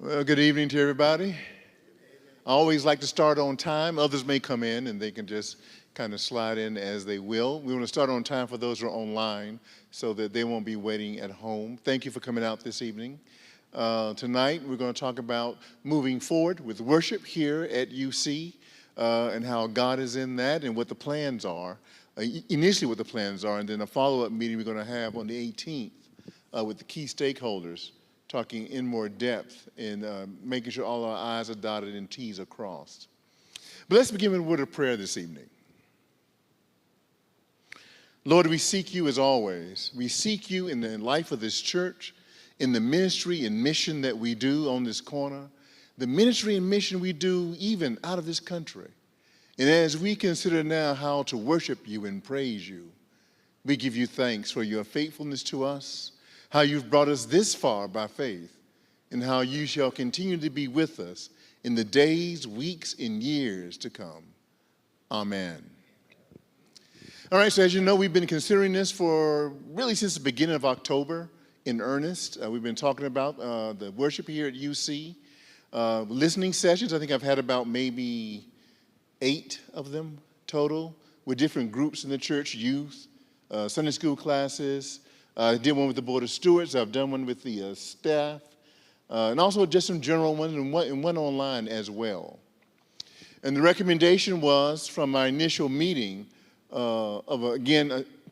Well, good evening to everybody. I always like to start on time. Others may come in and they can just kind of slide in as they will. We want to start on time for those who are online so that they won't be waiting at home. Thank you for coming out this evening. Tonight we're going to talk about moving forward with worship here at UC and how God is in that and what the plans are. Initially what the plans are, and then a follow-up meeting we're going to have on the 18th with the key stakeholders, talking in more depth and making sure all our I's are dotted and T's are crossed. But let's begin with a word of prayer this evening. Lord, we seek you as always. We seek you in the life of this church, in the ministry and mission that we do on this corner, the ministry and mission we do even out of this country. And as we consider now how to worship you and praise you, we give you thanks for your faithfulness to us, how you've brought us this far by faith, and how you shall continue to be with us in the days, weeks, and years to come. Amen. All right, so as you know, we've been considering this for really since the beginning of October in earnest. We've been talking about the worship here at UC. Listening sessions, I think I've had about maybe 8 of them total with different groups in the church, youth, Sunday school classes. I did one with the Board of Stewards. I've done one with the staff, and also just some general ones and one online as well. And the recommendation was from our initial meeting of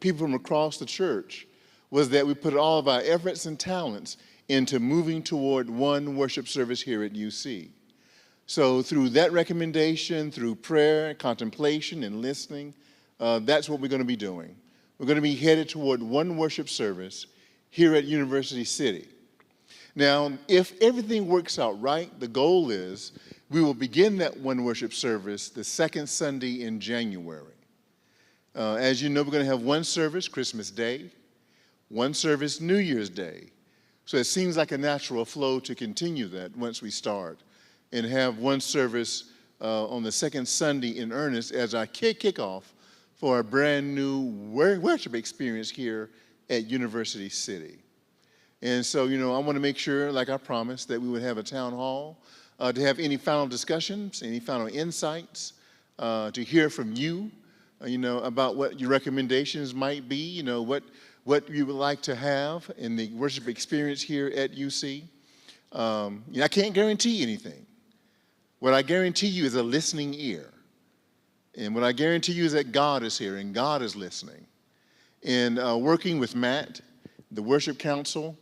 people from across the church was that we put all of our efforts and talents into moving toward one worship service here at UC. So through that recommendation, through prayer, contemplation, and listening, that's what we're going to be doing. We're going to be headed toward one worship service here at University City. Now, if everything works out right, the goal is we will begin that one worship service the second Sunday in January. As you know, we're going to have one service Christmas Day, one service New Year's Day. So it seems like a natural flow to continue that once we start and have one service on the second Sunday in earnest as our kickoff for a brand new worship experience here at University City. And so, I want to make sure, like I promised, that we would have a town hall to have any final discussions, any final insights, to hear from you, about what your recommendations might be, what you would like to have in the worship experience here at UC. I can't guarantee anything. What I guarantee you is a listening ear. And what I guarantee you is that God is here and God is listening. And working with Matt, the worship council,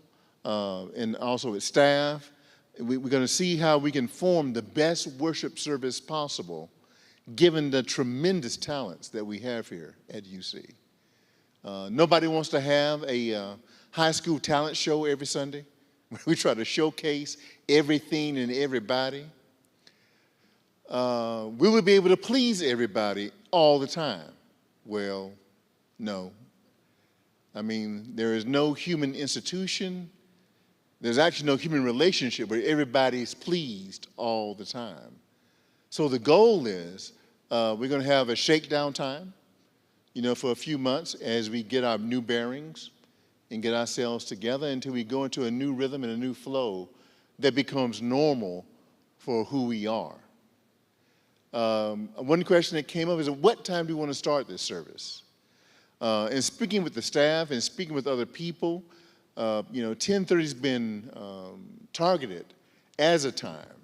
and also with staff, we're going to see how we can form the best worship service possible given the tremendous talents that we have here at UC. Nobody wants to have a high school talent show every Sunday. We try to showcase everything and everybody. We will be able to please everybody all the time. Well, no. I mean, there is no human institution. There's actually no human relationship where everybody's pleased all the time. So the goal is we're going to have a shakedown time, for a few months as we get our new bearings and get ourselves together until we go into a new rhythm and a new flow that becomes normal for who we are. One question that came up is, what time do we want to start this service? And speaking with the staff and speaking with other people, 10:30 has been targeted as a time,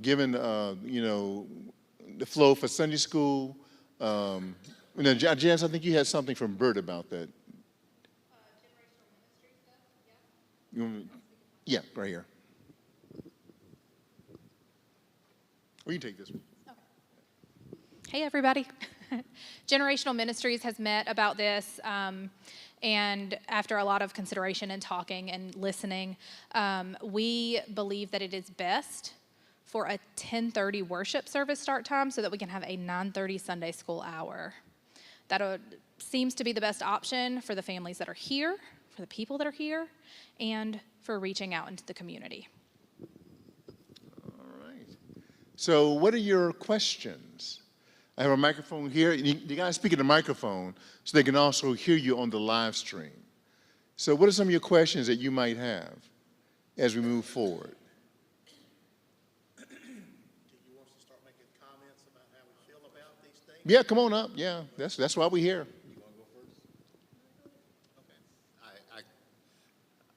given, the flow for Sunday school. Janice, I think you had something from Bert about that. Generational ministry stuff, yeah? Yeah, right here. Or you can take this one. Okay. Hey, everybody. Generational Ministries has met about this, and after a lot of consideration and talking and listening, we believe that it is best for a 10:30 worship service start time so that we can have a 9:30 Sunday school hour. That seems to be the best option for the families that are here, for the people that are here, and for reaching out into the community. So what are your questions? I have a microphone here. You got to speak in the microphone so they can also hear you on the live stream. So what are some of your questions that you might have as we move forward? comments about how we feel about these things? Yeah, come on up. Yeah, that's why we're here.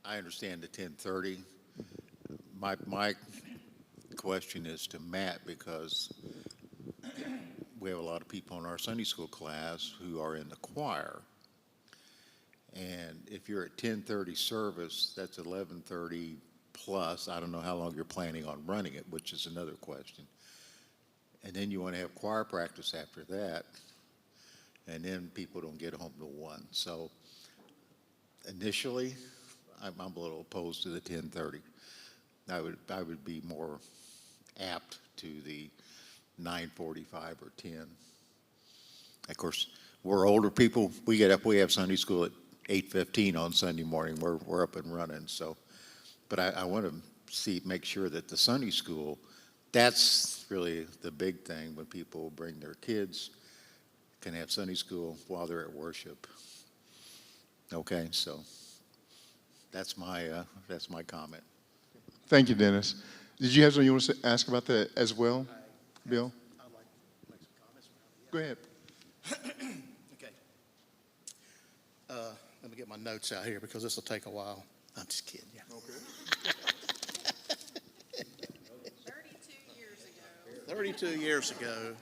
I understand the 10:30. My question is to Matt, because we have a lot of people in our Sunday school class who are in the choir. And if you're at 10:30 service, that's 11:30 plus. I don't know how long you're planning on running it, which is another question. And then you want to have choir practice after that. And then people don't get home till 1. So initially, I'm a little opposed to the 10:30. I would be more apt to the 9:45 or 10. Of course, we're older people. We get up. We have Sunday school at 8:15 on Sunday morning. We're up and running. So, but I want to make sure that the Sunday school, that's really the big thing, when people bring their kids, can have Sunday school while they're at worship. Okay, so that's my comment. Thank you, Dennis. Did you have something you want to ask about that as well, Bill? I'd like to make some comments around it. Go ahead. Okay. Let me get my notes out here because this will take a while. I'm just kidding. Yeah. Okay. 32 years ago,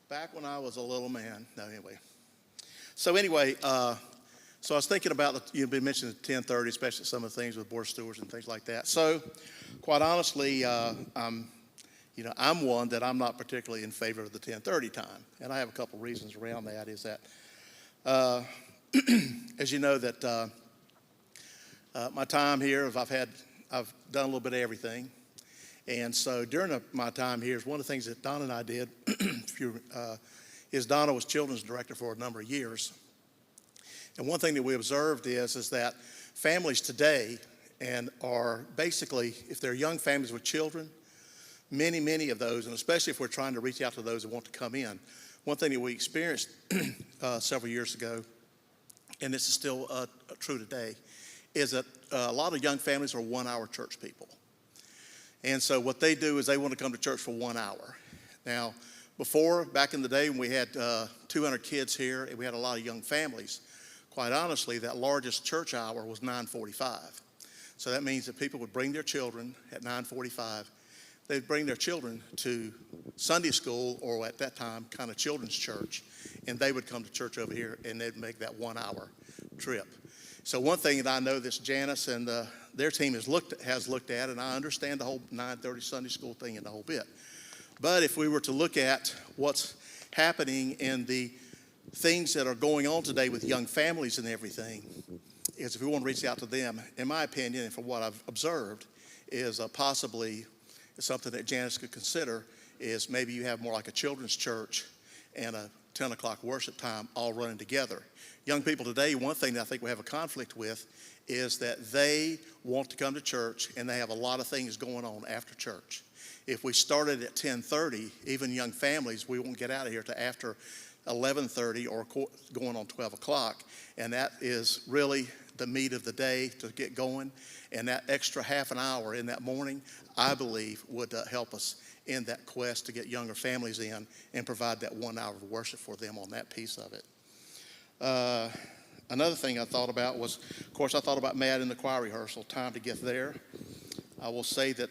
back when I was a little man. No, anyway. So I was thinking about you've been mentioning 10:30, especially some of the things with board stewards and things like that. So, quite honestly, I'm one that I'm not particularly in favor of the 10:30 time, and I have a couple reasons around that. Is that, as you know, that my time here, I've done a little bit of everything, and so during my time here, one of the things that Donna and I did, is Donna was children's director for a number of years. And one thing that we observed is that families today are basically, if they're young families with children, many of those, and especially if we're trying to reach out to those that want to come in, one thing that we experienced several years ago, and this is still true today, is that a lot of young families are 1-hour church people. And so what they do is they want to come to church for 1 hour. Now, back in the day when we had 200 kids here and we had a lot of young families, quite honestly, that largest church hour was 9:45. So that means that people would bring their children at 9:45. They'd bring their children to Sunday school, or at that time, kind of children's church, and they would come to church over here, and they'd make that 1-hour trip. So one thing that I know this Janice and their team has looked at, and I understand the whole 9:30 Sunday school thing and the whole bit. But if we were to look at what's happening in the things that are going on today with young families and everything, is if we want to reach out to them, in my opinion, and from what I've observed, is possibly something that Janice could consider, is maybe you have more like a children's church and a 10 o'clock worship time all running together. Young people today, one thing that I think we have a conflict with is that they want to come to church and they have a lot of things going on after church. If we started at 10:30, even young families, we won't get out of here till after 11:30 or going on 12 o'clock, and that is really the meat of the day to get going. And that extra half an hour in that morning, I believe, would help us in that quest to get younger families in and provide that 1 hour of worship for them on that piece of it. Another thing I thought about was, of course, I thought about Matt in the choir rehearsal, time to get there. I will say that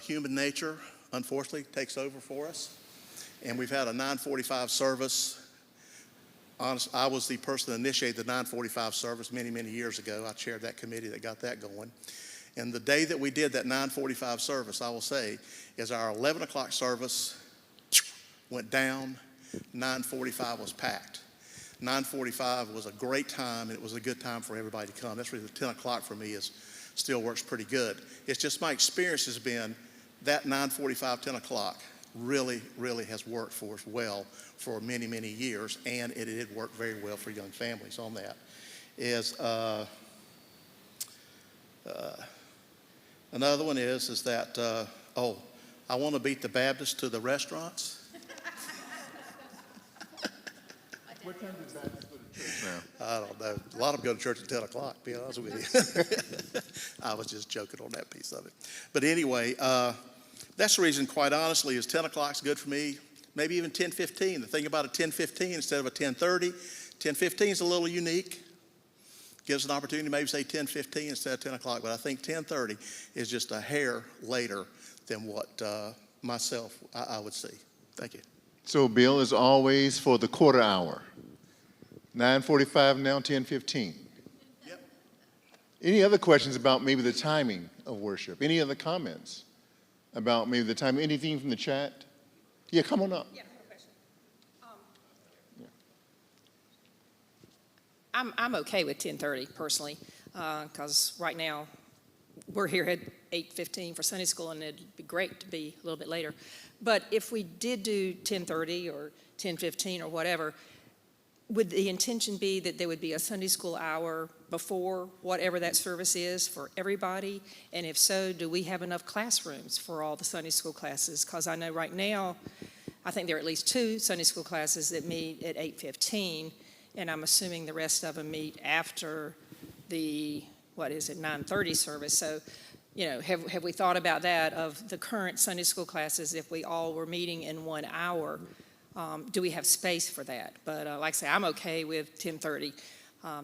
human nature, unfortunately, takes over for us. And we've had a 9:45 service. Honestly, I was the person that initiated the 9:45 service many years ago. I chaired that committee that got that going. And the day that we did that 9:45 service, I will say, is our 11 o'clock service went down. 9:45 was packed. 9:45 was a great time, and it was a good time for everybody to come. That's really the 10 o'clock for me still works pretty good. It's just my experience has been that 9:45, 10 o'clock really has worked for us well for many years, and it did work very well for young families on that. Another one is that, I want to beat the Baptists to the restaurants. What time does Baptist go to church now? I don't know. A lot of them go to church at 10 o'clock, to be honest with you. I was just joking on that piece of it. But anyway, That's the reason, quite honestly, is 10 o'clock's good for me, maybe even 10:15. The thing about a 10:15 instead of a 10:30, 10:15 is a little unique. Gives an opportunity to maybe say 10:15 instead of 10 o'clock, but I think 10:30 is just a hair later than what I would see. Thank you. So Bill, is always for the quarter hour. 9:45 now, 10:15. Yep. Any other questions about maybe the timing of worship? Any other comments about maybe the time? Anything from the chat? Yeah, come on up. Yeah, I have a question. I'm okay with 10:30 personally, because right now we're here at 8:15 for Sunday school, and it'd be great to be a little bit later. But if we did do 10:30 or 10:15 or whatever, would the intention be that there would be a Sunday school hour before whatever that service is for everybody? And if so, do we have enough classrooms for all the Sunday school classes? Because I know right now, I think there are at least 2 Sunday school classes that meet at 8:15, and I'm assuming the rest of them meet after the, 9:30 service. So, have we thought about that, of the current Sunday school classes, if we all were meeting in 1 hour? Do we have space for that? But like I say, I'm okay with 10:30.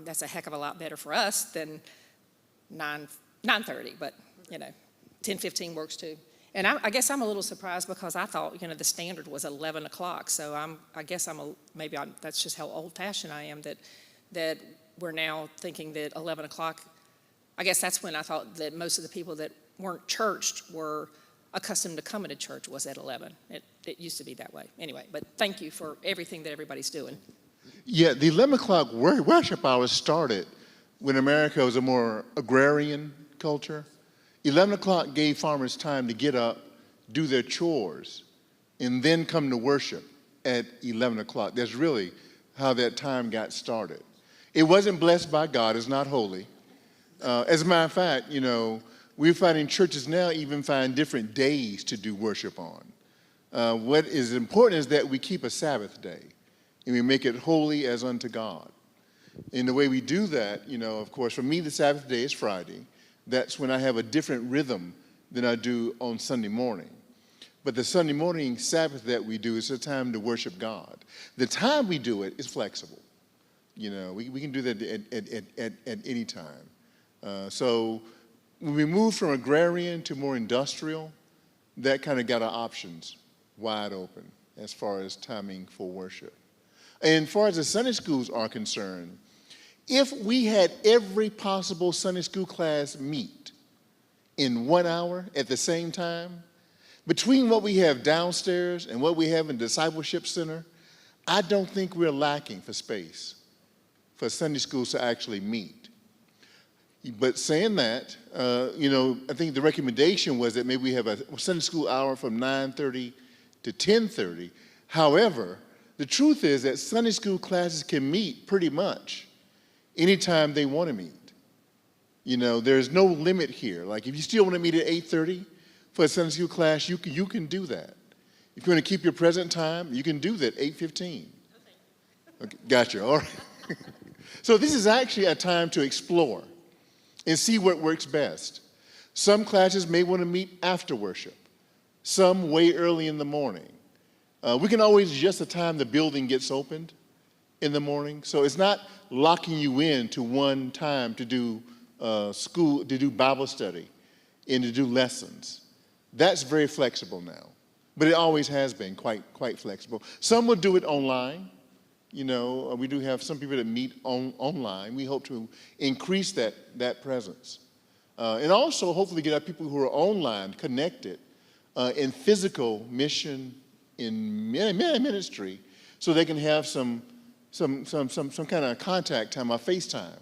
That's a heck of a lot better for us than 9:30, but 10:15 works too. And I guess I'm a little surprised, because I thought the standard was 11 o'clock. So that's just how old-fashioned I am, that we're now thinking that 11 o'clock. I guess that's when I thought that most of the people that weren't churched were accustomed to coming to church was at 11. It used to be that way. Anyway, but thank you for everything that everybody's doing. Yeah, the 11 o'clock worship hours started when America was a more agrarian culture. 11 o'clock gave farmers time to get up, do their chores, and then come to worship at 11 o'clock. That's really how that time got started. It wasn't blessed by God. It's not holy. As a matter of fact, we're finding churches now even find different days to do worship on. What is important is that we keep a Sabbath day, and we make it holy as unto God. And the way we do that, of course, for me, the Sabbath day is Friday. That's when I have a different rhythm than I do on Sunday morning. But the Sunday morning Sabbath that we do is a time to worship God. The time we do it is flexible. We can do that at any time. So when we moved from agrarian to more industrial, that kind of got our options wide open as far as timing for worship. And as far as the Sunday schools are concerned, if we had every possible Sunday school class meet in 1 hour at the same time, between what we have downstairs and what we have in Discipleship Center, I don't think we're lacking for space for Sunday schools to actually meet. But saying that, I think the recommendation was that maybe we have a Sunday school hour from 9:30 to 10:30. However, the truth is that Sunday school classes can meet pretty much anytime they want to meet. There's no limit here. Like, if you still want to meet at 8:30 for a Sunday school class, you can do that. If you want to keep your present time, you can do that, 8:15. Okay, gotcha, all right. So this is actually a time to explore and see what works best. Some classes may want to meet after worship, some way early in the morning. We can always adjust the time the building gets opened in the morning, so it's not locking you in to one time to do Bible study and to do lessons. That's very flexible now, but it always has been quite flexible. Some will do it online. We do have some people that meet online. We hope to increase that presence. And also hopefully get our people who are online connected in physical mission, in ministry, so they can have some kind of contact time or FaceTime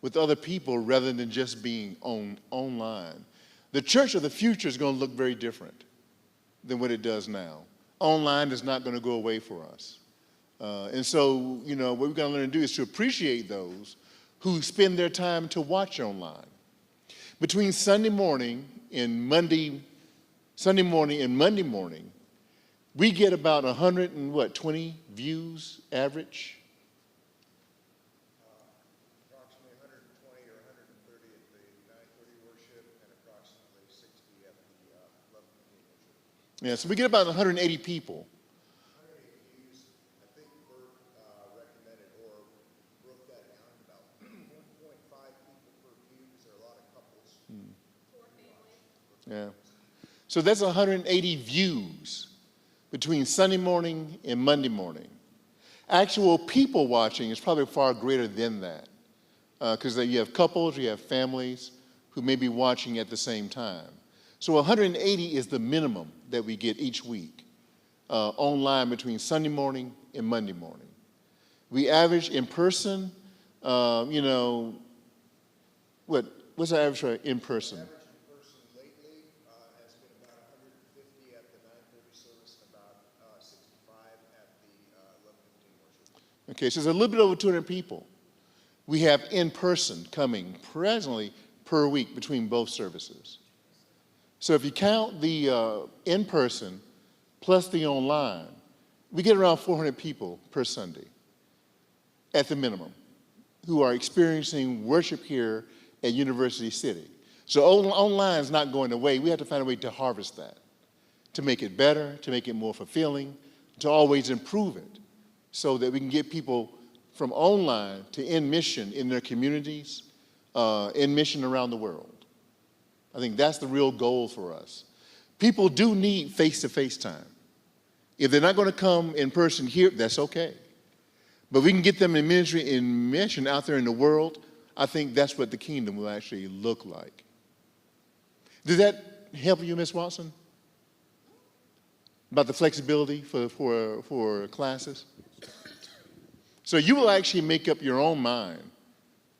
with other people rather than just being online. The church of the future is going to look very different than what it does now. Online is not going to go away for us. And so, what we're going to learn to do is to appreciate those who spend their time to watch online. Between Sunday morning and Monday morning, we get about 120 views average? Approximately 120 or 130 at the 9:30 worship and approximately 60 at the 11:15 worship. Yeah, so we get about 180 people. 180 views. I think Bert recommended or broke that down about 1.5 people per view because there are a lot of couples. Yeah. So that's 180 views between Sunday morning and Monday morning. Actual people watching is probably far greater than that because you have couples, you have families who may be watching at the same time. So 180 is the minimum that we get each week online between Sunday morning and Monday morning. We average in person, what's our average for in person? Average in person lately has been about 150 at the 9:30 service and about 65 at the 11:15 worship. Okay, so there's a little bit over 200 people. We have in person coming presently per week between both services. So if you count the in person plus the online, we get around 400 people per Sunday at the minimum who are experiencing worship here at University City. So online is not going away. We have to find a way to harvest that, to make it better, to make it more fulfilling, to always improve it so that we can get people from online to in mission in their communities, in mission around the world. I think that's the real goal for us. People do need face-to-face time. If they're not going to come in person here, that's okay. But we can get them in ministry, in mission out there in the world. I think that's what the kingdom will actually look like. Does that help you, Ms. Watson? About the flexibility for classes? So you will actually make up your own mind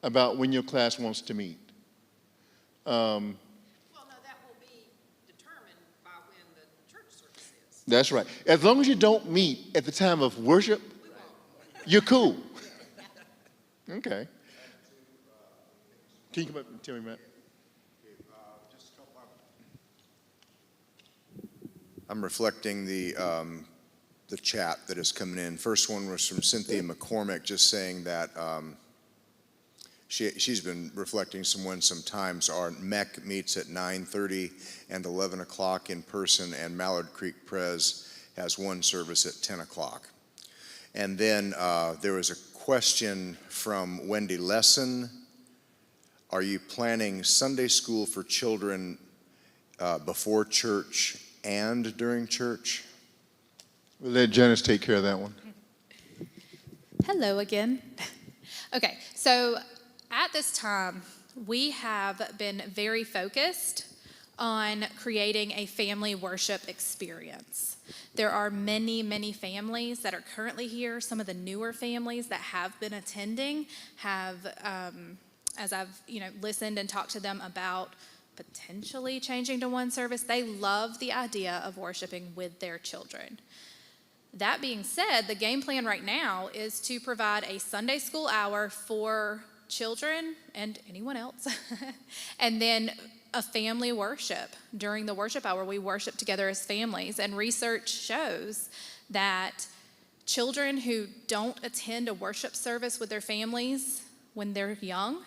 about when your class wants to meet. Well, no, that will be determined by when the church service is. That's right. As long as you don't meet at the time of worship, you're cool. Okay. Can you come up and tell me, Matt? I'm reflecting the chat that is coming in. First one was from Cynthia McCormick, just saying that she's been reflecting when sometimes our MEC meets at 9:30 and 11 o'clock in person, and Mallard Creek Pres has one service at 10 o'clock. And then there was a question from Wendy Lesson. Are you planning Sunday school for children before church and during church? We'll let Janice take care of that one. Hello again. Okay, so at this time, we have been very focused on creating a family worship experience. There are many, many families that are currently here. Some of the newer families that have been attending have, as I've listened and talked to them about potentially changing to one service, they love the idea of worshiping with their children. That being said, the game plan right now is to provide a Sunday school hour for children and anyone else, and then a family worship. During the worship hour, we worship together as families, and research shows that children who don't attend a worship service with their families when they're young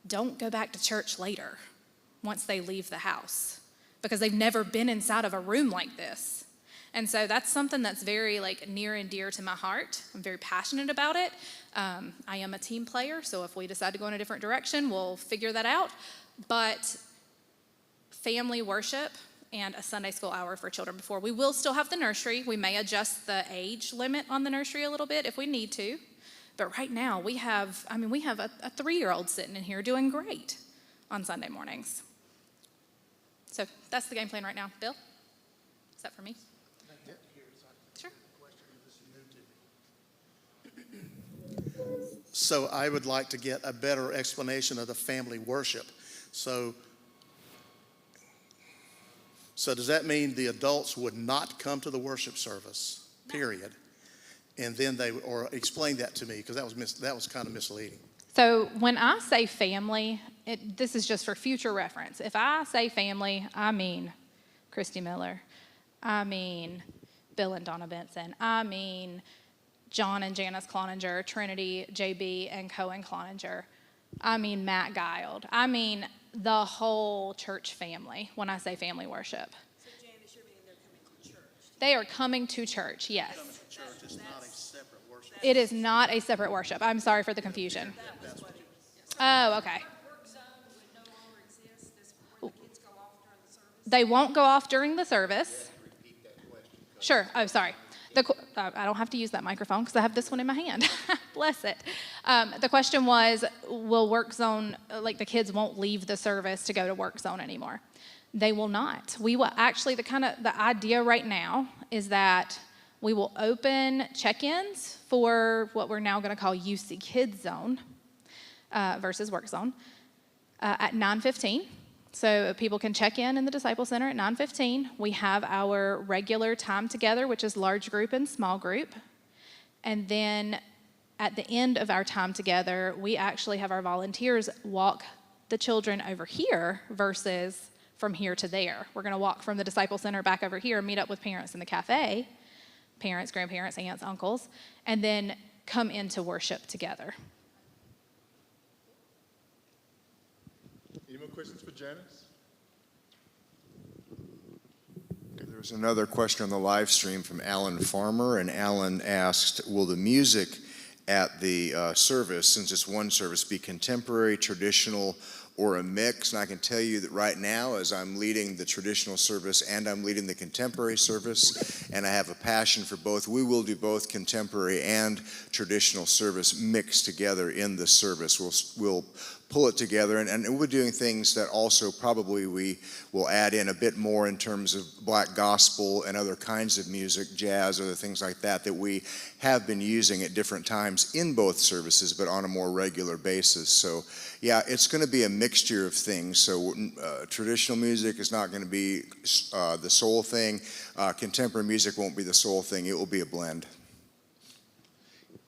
don't go back to church later once they leave the house because they've never been inside of a room like this. And so that's something that's very near and dear to my heart. I'm very passionate about it. I am a team player, so if we decide to go in a different direction, we'll figure that out. But family worship and a Sunday school hour for children before. We will still have the nursery. We may adjust the age limit on the nursery a little bit if we need to. But right now we have a 3-year-old sitting in here doing great on Sunday mornings. So that's the game plan right now. Bill, is that for me? Sure. So I would like to get a better explanation of the family worship. So does that mean the adults would not come to the worship service, period? And then or explain that to me, because that was kind of misleading. So when I say family, this is just for future reference. If I say family, I mean Christy Miller. I mean Bill and Donna Benson. I mean John and Janice Cloninger, Trinity, JB, and Cohen Cloninger. I mean Matt Guild. I mean the whole church family when I say family worship. So Janice, you're being They are coming to church, yes. Church is not a separate worship. It is not a separate worship. I'm sorry for the confusion. Oh, okay. They won't go off during the service. Sure. Oh, sorry. I don't have to use that microphone because I have this one in my hand. Bless it. The question was, will work zone, like the kids won't leave the service to go to work zone anymore? They will not. We will actually, the idea right now is that we will open check-ins for what we're now going to call UC Kids Zone versus work zone at 9:15. So people can check in the Disciple Center at 9:15. We have our regular time together, which is large group and small group. And then at the end of our time together, we actually have our volunteers walk the children over here versus from here to there. We're going to walk from the Disciple Center back over here, meet up with parents in the cafe, parents, grandparents, aunts, uncles, and then come into worship together. Any more questions for Janice? There was another question on the live stream from Alan Farmer, and Alan asked, will the music at the service, since it's one service, be contemporary, traditional, or a mix? And I can tell you that right now, as I'm leading the traditional service and I'm leading the contemporary service, and I have a passion for both, we will do both contemporary and traditional service mixed together in the service. We'll pull it together, and we're doing things that also probably we will add in a bit more in terms of black gospel and other kinds of music, jazz, other things like that, that we have been using at different times in both services, but on a more regular basis. So yeah, it's going to be a mixture of things. So traditional music is not going to be the sole thing. Contemporary music won't be the sole thing. It will be a blend.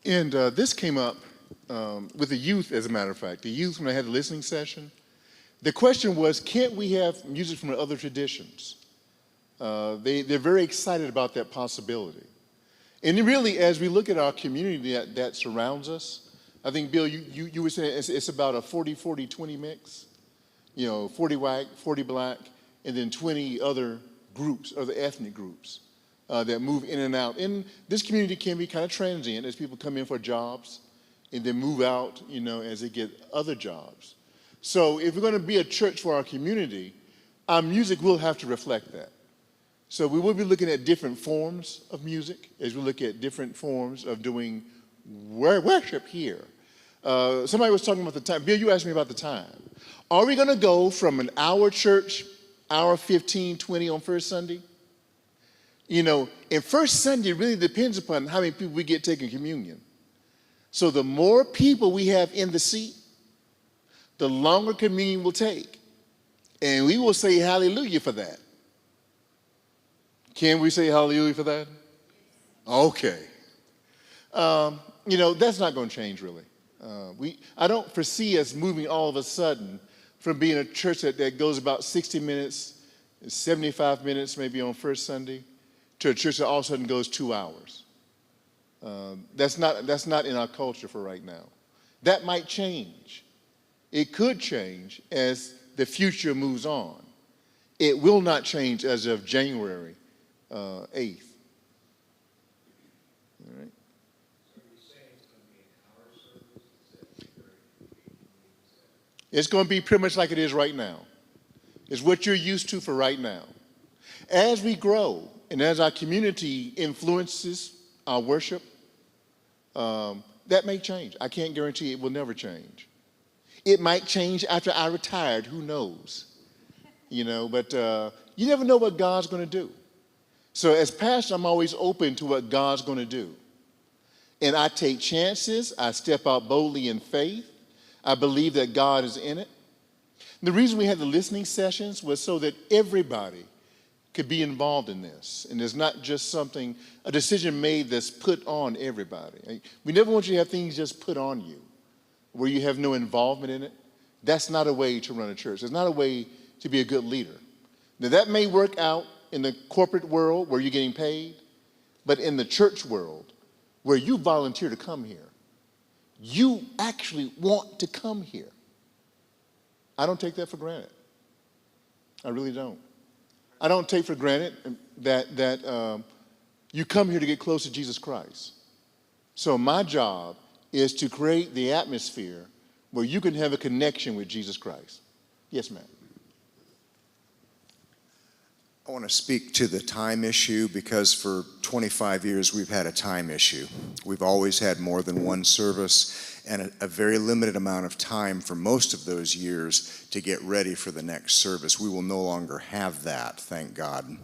And this came up with the youth, as a matter of fact. The youth, when I had the listening session, the question was, can't we have music from other traditions? They're very excited about that possibility. And really, as we look at our community that surrounds us, I think, Bill, you were saying it's about a 40-40-20 mix. 40 white, 40 black, and then 20 other groups, other ethnic groups that move in and out. And this community can be kind of transient as people come in for jobs and then move out, as they get other jobs. So if we're going to be a church for our community, our music will have to reflect that. So we will be looking at different forms of music as we look at different forms of doing worship here. Somebody was talking about the time. Bill, you asked me about the time. Are we going to go from an hour church, hour 15, 20 on first Sunday? And first Sunday really depends upon how many people we get taking communion. So the more people we have in the seat, the longer communion will take. And we will say hallelujah for that. Can we say hallelujah for that? Okay. That's not going to change really. I don't foresee us moving all of a sudden from being a church that goes about 60 minutes, 75 minutes maybe on first Sunday, to a church that all of a sudden goes 2 hours. That's not in our culture for right now. That might change. It could change as the future moves on. It will not change as of January 8th. All right. It's going to be pretty much like it is right now. It's what you're used to for right now. As we grow and as our community influences our worship, that may change. I can't guarantee it will never change. It might change after I retired, who knows? But you never know what God's going to do. So as pastor, I'm always open to what God's going to do. And I take chances. I step out boldly in faith. I believe that God is in it. And the reason we had the listening sessions was so that everybody could be involved in this. And there's not just a decision made that's put on everybody. We never want you to have things just put on you where you have no involvement in it. That's not a way to run a church. It's not a way to be a good leader. Now, that may work out in the corporate world where you're getting paid, but in the church world where you volunteer to come here, you actually want to come here. I don't take that for granted. I really don't. I don't take for granted that You come here to get close to Jesus Christ. So my job is to create the atmosphere where you can have a connection with Jesus Christ. Yes, ma'am. I want to speak to the time issue because for 25 years we've had a time issue. We've always had more than one service and a very limited amount of time for most of those years to get ready for the next service. We will no longer have that, thank God.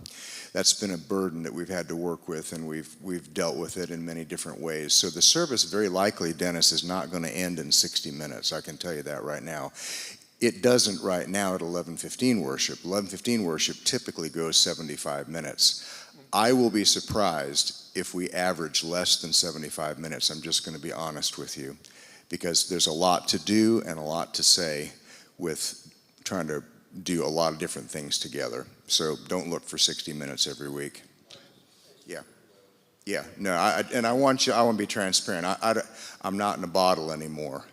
That's been a burden that we've had to work with, and we've dealt with it in many different ways. So the service, very likely, Dennis, is not going to end in 60 minutes. I can tell you that right now. It doesn't right now at 11:15 worship. 11:15 worship typically goes 75 minutes. I will be surprised if we average less than 75 minutes. I'm just going to be honest with you, because there's a lot to do and a lot to say with trying to do a lot of different things together. So don't look for 60 minutes every week. Yeah. No, I want to be transparent. I'm not in a bottle anymore.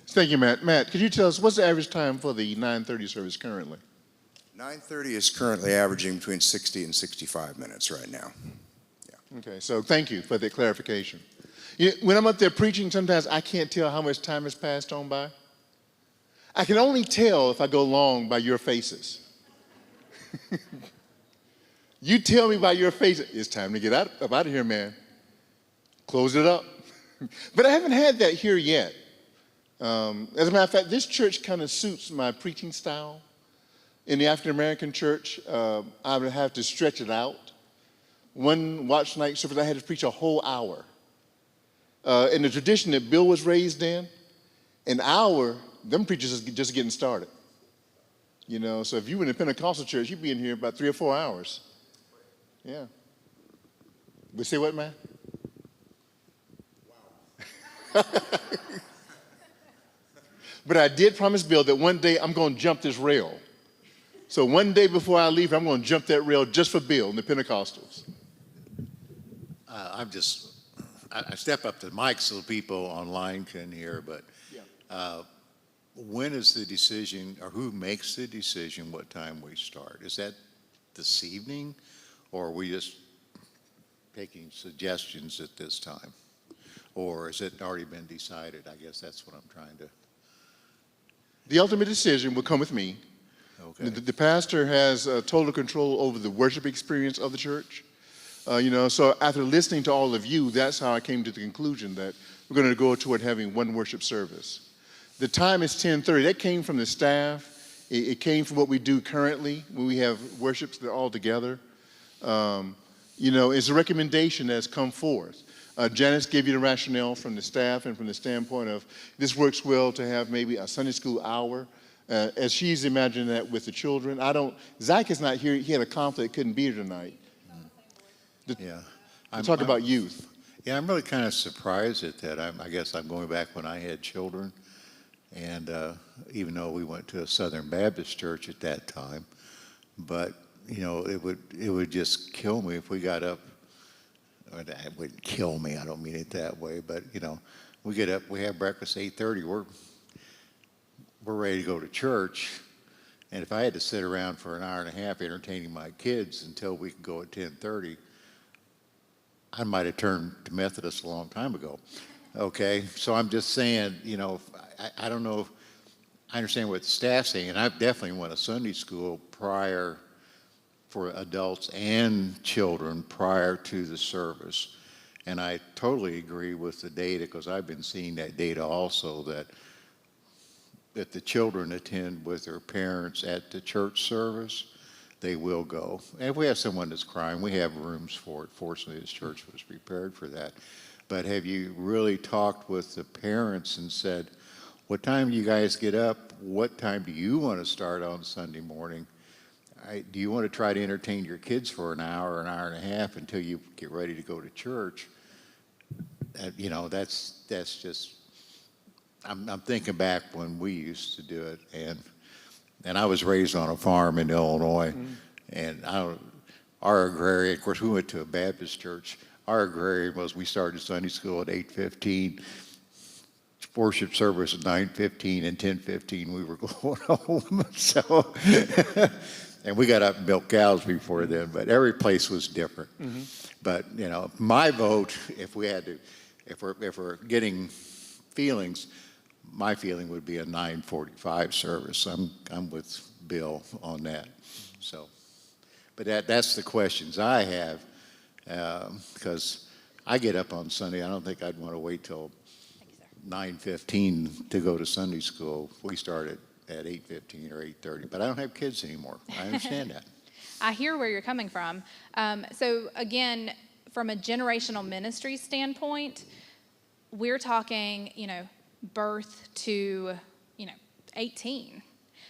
Thank you, Matt. Matt, could you tell us what's the average time for the 9:30 service currently? 9:30 is currently averaging between 60 and 65 minutes right now. Okay, so thank you for that clarification. When I'm up there preaching, sometimes I can't tell how much time has passed on by. I can only tell if I go long by your faces. You tell me by your face, it's time to get up out of here, man. Close it up. But I haven't had that here yet. As a matter of fact, this church kind of suits my preaching style. In the African American church, I would have to stretch it out. One watch night service, I had to preach a whole hour. In the tradition that Bill was raised in, an hour, them preachers is just getting started. You know, so if you were in a Pentecostal church, you'd be in here about 3 or 4 hours. Yeah. But say what, man? Wow. But I did promise Bill that one day I'm going to jump this rail. So one day before I leave, I'm going to jump that rail just for Bill and the Pentecostals. I step up to the mic so people online can hear, but when is the decision, or who makes the decision what time we start? Is that this evening, or are we just taking suggestions at this time? Or has it already been decided? I guess that's what I'm trying to... The ultimate decision will come with me. Okay. The pastor has total control over the worship experience of the church. So after listening to all of you, that's how I came to the conclusion that we're going to go toward having one worship service. The time is 10:30. That came from the staff. It came from what we do currently when we have worships that are all together. It's a recommendation that's come forth. Janice gave you the rationale from the staff and from the standpoint of this works well to have maybe a Sunday school hour, as she's imagining that with the children. Zach is not here. He had a conflict, couldn't be here tonight. Talk about youth. Yeah, I'm really kind of surprised at that. I guess I'm going back when I had children, and even though we went to a Southern Baptist church at that time, but it would just kill me if we got up. It wouldn't kill me. I don't mean it that way, but we get up, we have breakfast 8:30. We're ready to go to church, and if I had to sit around for an hour and a half entertaining my kids until we could go at 10:30, I might have turned to Methodist a long time ago. Okay, so I'm just saying, I don't know. I understand what the staff's saying, and I definitely want a Sunday school prior for adults and children prior to the service. And I totally agree with the data, because I've been seeing that data also, that the children attend with their parents at the church service, they will go. And if we have someone that's crying, we have rooms for it. Fortunately, this church was prepared for that. But have you really talked with the parents and said, what time do you guys get up? What time do you want to start on Sunday morning? Do you want to try to entertain your kids for an hour and a half until you get ready to go to church? That's just, I'm thinking back when we used to do it, and I was raised on a farm in Illinois, and our agrarian, of course, we went to a Baptist church. Our agrarian was, we started Sunday school at 8:15, worship service at 9:15, and 10:15 we were going home. So And we got up and milked cows before then, but every place was different. But, you know, my vote, if we're getting feelings, my feeling would be a 9:45 service. I'm with Bill on that. So, but that's the questions I have, because I get up on Sunday. I don't think I'd want to wait till 9:15 to go to Sunday school. We start at 8:15 or 8:30, but I don't have kids anymore. I understand that. I hear where you're coming from. So again, from a generational ministry standpoint, we're talking, birth to, 18.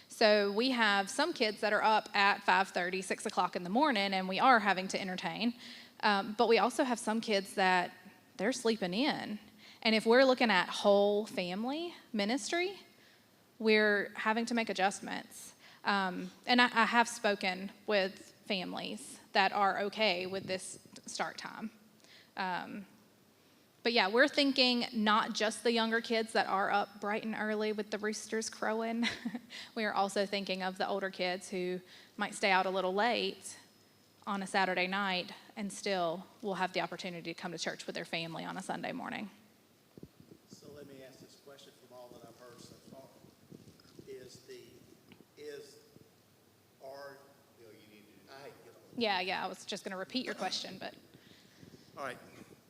So we have some kids that are up at 5:30, 6 o'clock in the morning, and we are having to entertain. But we also have some kids that they're sleeping in. And if we're looking at whole family ministry, we're having to make adjustments. And I have spoken with families that are okay with this start time. But yeah, we're thinking not just the younger kids that are up bright and early with the roosters crowing. We are also thinking of the older kids who might stay out a little late on a Saturday night and still will have the opportunity to come to church with their family on a Sunday morning. So let me ask this question from all that I've heard so far. Yeah, I was just going to repeat your question, but. All right.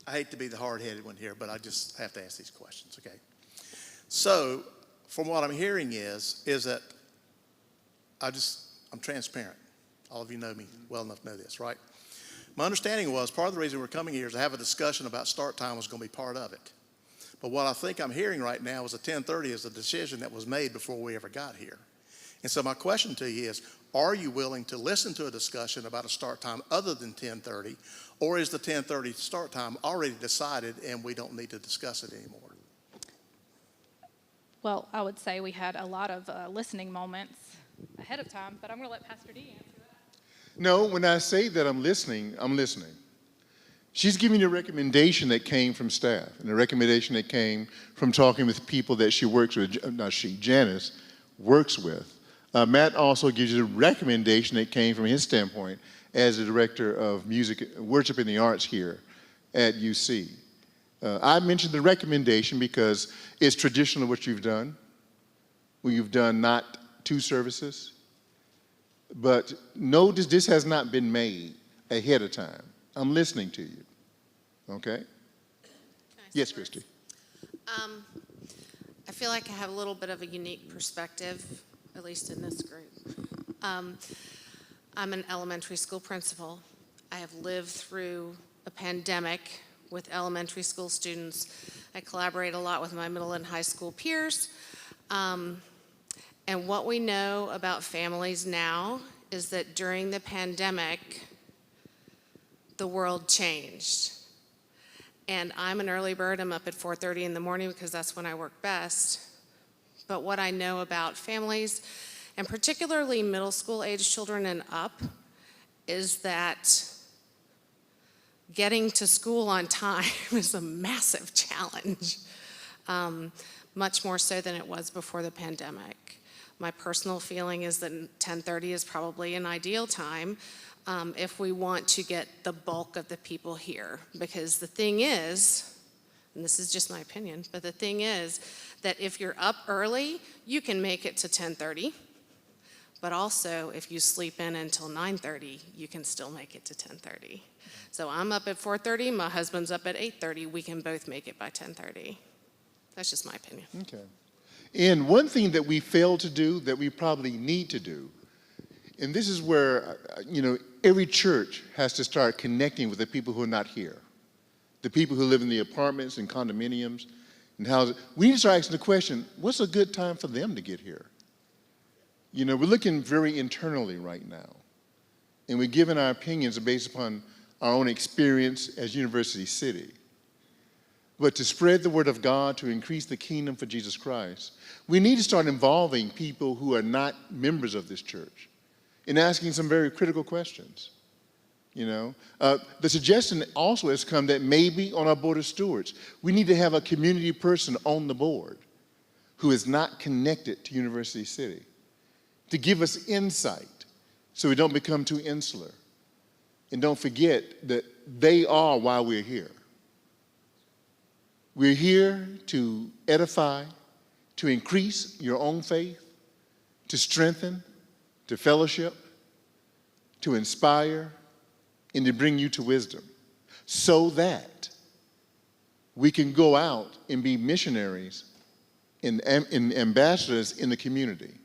I hate to be the hard-headed one here, but I just have to ask these questions, okay? So, from what I'm hearing is that I'm transparent. All of you know me well enough to know this, right? My understanding was part of the reason we're coming here is to have a discussion about start time was going to be part of it. But what I think I'm hearing right now is a 10:30 is a decision that was made before we ever got here. And so my question to you is, are you willing to listen to a discussion about a start time other than 10:30, or is the 10:30 start time already decided and we don't need to discuss it anymore? Well, I would say we had a lot of listening moments ahead of time, but I'm going to let Pastor D answer that. No, when I say that I'm listening, I'm listening. She's giving you a recommendation that came from staff, and a recommendation that came from talking with people that she works with, Janice works with. Matt also gives you a recommendation that came from his standpoint as the director of music, worship and the arts here at UC. I mentioned the recommendation because it's traditional what you've done, where you've done not 2 services. But notice this has not been made ahead of time. I'm listening to you, okay? Yes, Christy. I feel like I have a little bit of a unique perspective, at least in this group. I'm an elementary school principal. I have lived through a pandemic with elementary school students. I collaborate a lot with my middle and high school peers. And what we know about families now is that during the pandemic, the world changed. And I'm an early bird. I'm up at 4:30 in the morning because that's when I work best. But what I know about families, and particularly middle school age children and up, is that getting to school on time is a massive challenge, much more so than it was before the pandemic. My personal feeling is that 10:30 is probably an ideal time if we want to get the bulk of the people here. Because the thing is, and this is just my opinion, but the thing is that if you're up early, you can make it to 10:30. But also, if you sleep in until 9:30, you can still make it to 10:30. So I'm up at 4:30, my husband's up at 8:30, we can both make it by 10:30. That's just my opinion. Okay. And one thing that we fail to do that we probably need to do, and this is where, every church has to start connecting with the people who are not here, the people who live in the apartments and condominiums and houses. We need to start asking the question, what's a good time for them to get here? We're looking very internally right now, and we're giving our opinions based upon our own experience as University City. But to spread the word of God, to increase the kingdom for Jesus Christ, we need to start involving people who are not members of this church and asking some very critical questions. The suggestion also has come that maybe on our board of stewards, we need to have a community person on the board who is not connected to University City to give us insight so we don't become too insular. And don't forget that they are why we're here. We're here to edify, to increase your own faith, to strengthen, to fellowship, to inspire, and to bring you to wisdom, so that we can go out and be missionaries and ambassadors in the community.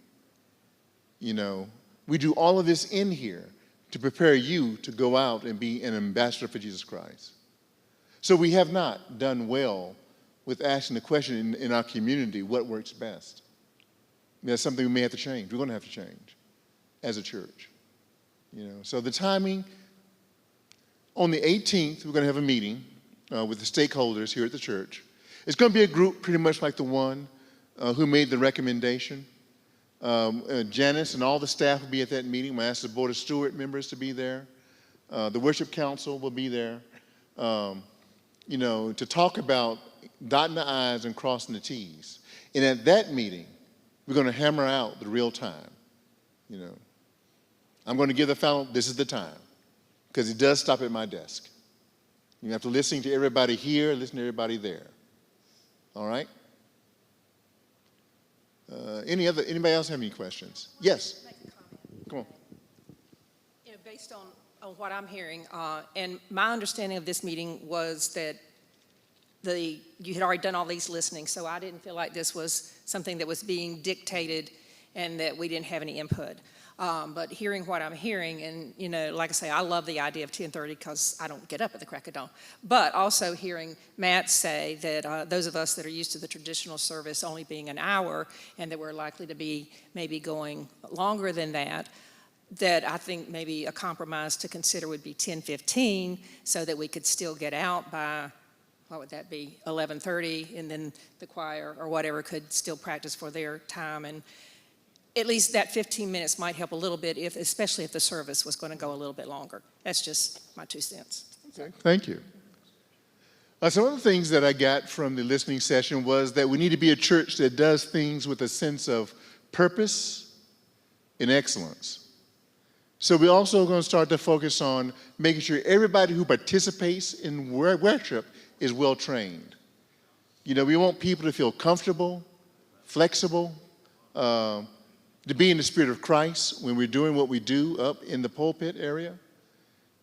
You know, we do all of this in here to prepare you to go out and be an ambassador for Jesus Christ. So we have not done well with asking the question in our community, what works best? That's something we may have to change. We're going to have to change as a church. You know, so the timing, on the 18th, we're going to have a meeting with the stakeholders here at the church. It's going to be a group pretty much like the one who made the recommendation. Janice and all the staff will be at that meeting. We'll ask the Board of Steward members to be there. The Worship Council will be there, you know, to talk about dotting the I's and crossing the T's. And at that meeting, we're going to hammer out the real time. You know, I'm going to give the final, this is the time, because it does stop at my desk. You have to listen to everybody here, listen to everybody there. All right? Anybody else have any questions? Yes. Come on. You know, based on what I'm hearing, and my understanding of this meeting was that you had already done all these listening, so I didn't feel like this was something that was being dictated and that we didn't have any input. But hearing what I'm hearing, and you know, like I say, I love the idea of 10:30 because I don't get up at the crack of dawn. But also hearing Matt say that those of us that are used to the traditional service only being an hour, and that we're likely to be maybe going longer than that, that I think maybe a compromise to consider would be 10:15, so that we could still get out by, what would that be, 11:30, and then the choir or whatever could still practice for their time. And at least that 15 minutes might help a little bit, especially if the service was going to go a little bit longer. That's just my 2 cents. Okay, thank you. Some of the things that I got from the listening session was that we need to be a church that does things with a sense of purpose and excellence. So we're also going to start to focus on making sure everybody who participates in worship is well trained. You know, we want people to feel comfortable, flexible, to be in the spirit of Christ when we're doing what we do up in the pulpit area.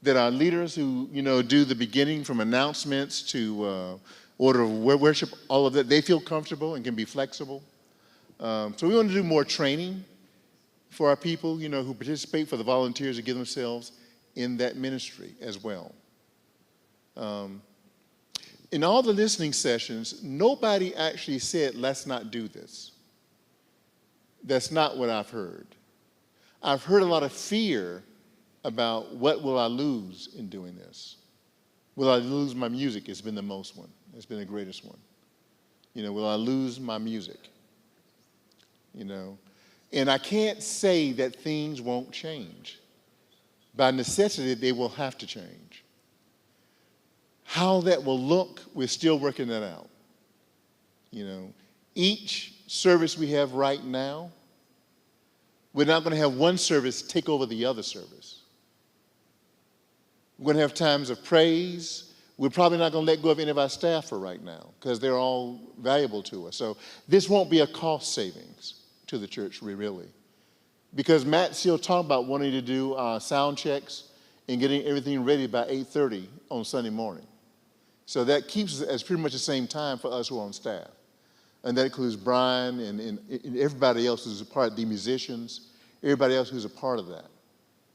That our leaders who, you know, do the beginning from announcements to order of worship, all of that, they feel comfortable and can be flexible. So we want to do more training for our people, you know, who participate, for the volunteers to give themselves in that ministry as well. In all the listening sessions, nobody actually said, let's not do this. That's not what I've heard. I've heard a lot of fear about what will I lose in doing this. Will I lose my music? It's been the most one. It's been the greatest one. You know, will I lose my music? You know, and I can't say that things won't change. By necessity, they will have to change. How that will look, we're still working that out. You know, each service we have right now, we're not going to have one service take over the other service. We're going to have times of praise. We're probably not going to let go of any of our staff for right now because they're all valuable to us. So this won't be a cost savings to the church, really. Because Matt's still talking about wanting to do sound checks and getting everything ready by 8:30 on Sunday morning. So that keeps us at pretty much the same time for us who are on staff. And that includes Brian and everybody else who's a part of the musicians, everybody else who's a part of that.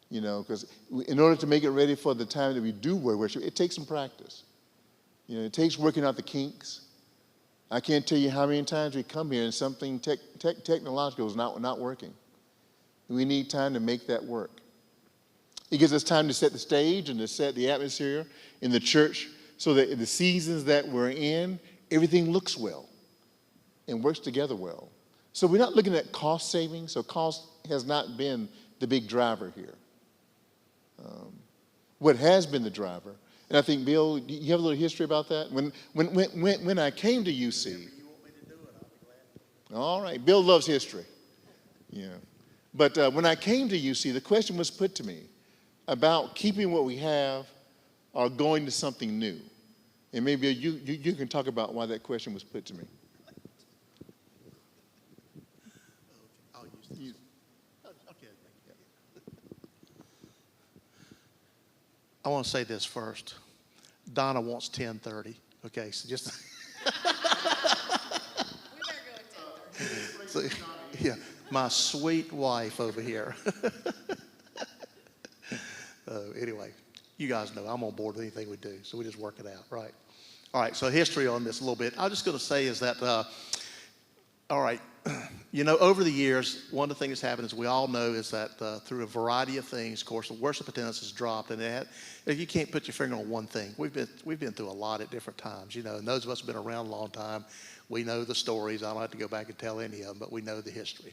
You know, because in order to make it ready for the time that we do worship, it takes some practice. You know, it takes working out the kinks. I can't tell you how many times we come here and something technological is not working. We need time to make that work. It gives us time to set the stage and to set the atmosphere in the church so that in the seasons that we're in, everything looks well and works together well. So we're not looking at cost savings, so cost has not been the big driver here. What has been the driver, and I think, Bill, you have a little history about that? When I came to UC, all right, Bill loves history. Yeah. But when I came to UC, the question was put to me about keeping what we have or going to something new. And maybe you can talk about why that question was put to me. I'll use this. Okay. I want to say this first. Donna wants 10:30. Okay, so just. So, yeah, my sweet wife over here. Anyway, you guys know I'm on board with anything we do, so we just work it out, right? All right, so history on this a little bit. I'm just going to say is that, all right, you know, over the years, one of the things that's happened is we all know is that through a variety of things, of course, the worship attendance has dropped, and you can't put your finger on one thing. We've been through a lot at different times, you know, and those of us who have been around a long time, we know the stories. I don't have to go back and tell any of them, but we know the history.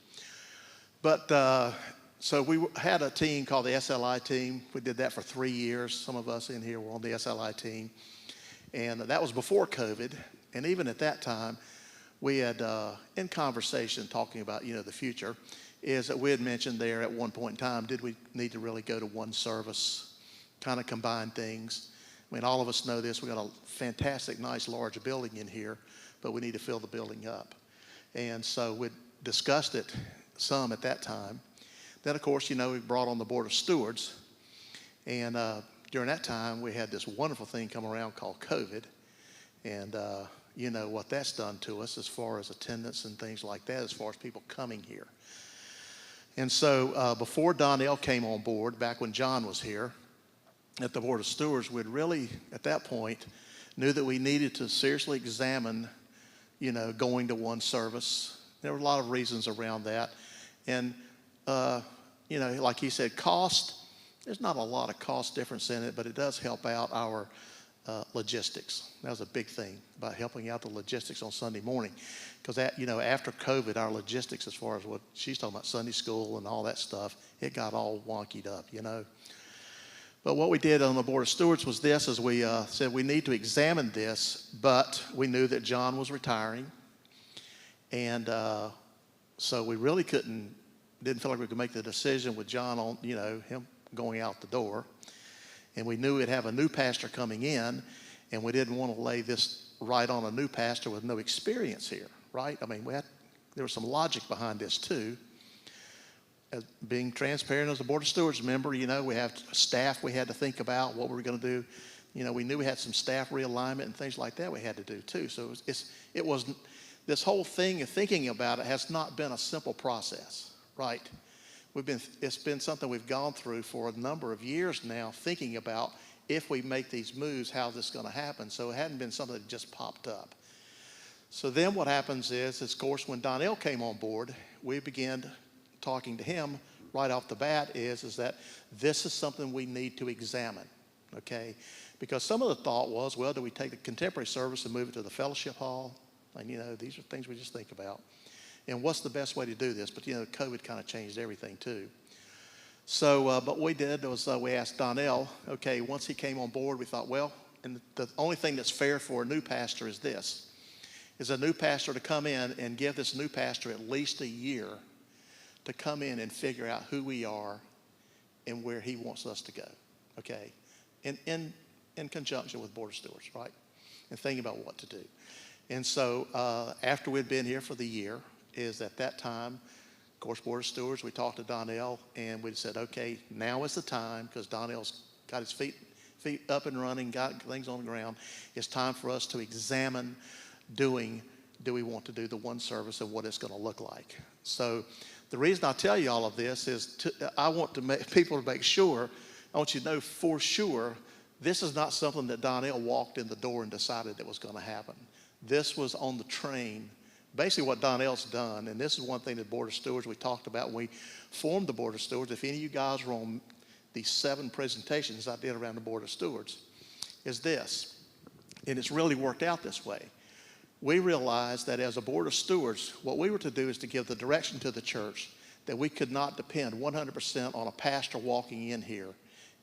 But so we had a team called the SLI team. We did that for 3 years. Some of us in here were on the SLI team. And that was before COVID. And even at that time, we had, in conversation, talking about, you know, the future, is that we had mentioned there at one point in time, did we need to really go to one service, kind of combine things? I mean, all of us know this. We got a fantastic, nice, large building in here, but we need to fill the building up. And so we discussed it some at that time. Then, of course, you know, we brought on the Board of Stewards. And during that time, we had this wonderful thing come around called COVID. And you know what that's done to us as far as attendance and things like that, as far as people coming here. And so before Donnell came on board, back when John was here at the Board of Stewards, we'd really, at that point, knew that we needed to seriously examine, you know, going to one service. There were a lot of reasons around that. And, you know, like he said, cost, there's not a lot of cost difference in it, but it does help out our logistics. That was a big thing about helping out the logistics on Sunday morning. Because that, you know, after COVID, our logistics as far as what she's talking about, Sunday school and all that stuff, it got all wonkied up, you know. But what we did on the Board of Stewards was this, is we said we need to examine this, but we knew that John was retiring. And so we really didn't feel like we could make the decision with John on, you know, him going out the door. And we knew we'd have a new pastor coming in, and we didn't want to lay this right on a new pastor with no experience here, right? I mean, there was some logic behind this too. As being transparent as a Board of Stewards member, you know, we have staff we had to think about, what we were going to do. You know, we knew we had some staff realignment and things like that we had to do too. So it was this whole thing of thinking about it has not been a simple process, right? It's been something we've gone through for a number of years now, thinking about if we make these moves, how's this going to happen? So it hadn't been something that just popped up. So then what happens is, of course, when Donnell came on board, we began talking to him right off the bat is that this is something we need to examine, okay? Because some of the thought was, well, do we take the contemporary service and move it to the fellowship hall? And, you know, these are things we just think about. And what's the best way to do this? But, you know, COVID kind of changed everything too. So, but what we did was we asked Donnell, okay, once he came on board, we thought, well, and the only thing that's fair for a new pastor is this, is a new pastor to come in and give this new pastor at least a year to come in and figure out who we are and where he wants us to go, okay? In conjunction with Board of Stewards, right? And thinking about what to do. And so after we'd been here for the year, is at that time, of course, Board of Stewards, we talked to Donnell, and we said, okay, now is the time, because Donnell's got his feet up and running, got things on the ground. It's time for us to examine do we want to do the one service and what it's going to look like. So the reason I tell you all of this is I want to make people to make sure, I want you to know for sure, this is not something that Donnell walked in the door and decided that was going to happen. This was on the train. Basically what Donnell's done, and this is one thing that Board of Stewards we talked about when we formed the Board of Stewards. If any of you guys were on these 7 presentations I did around the Board of Stewards, is this, and it's really worked out this way. We realized that as a Board of Stewards, what we were to do is to give the direction to the church that we could not depend 100% on a pastor walking in here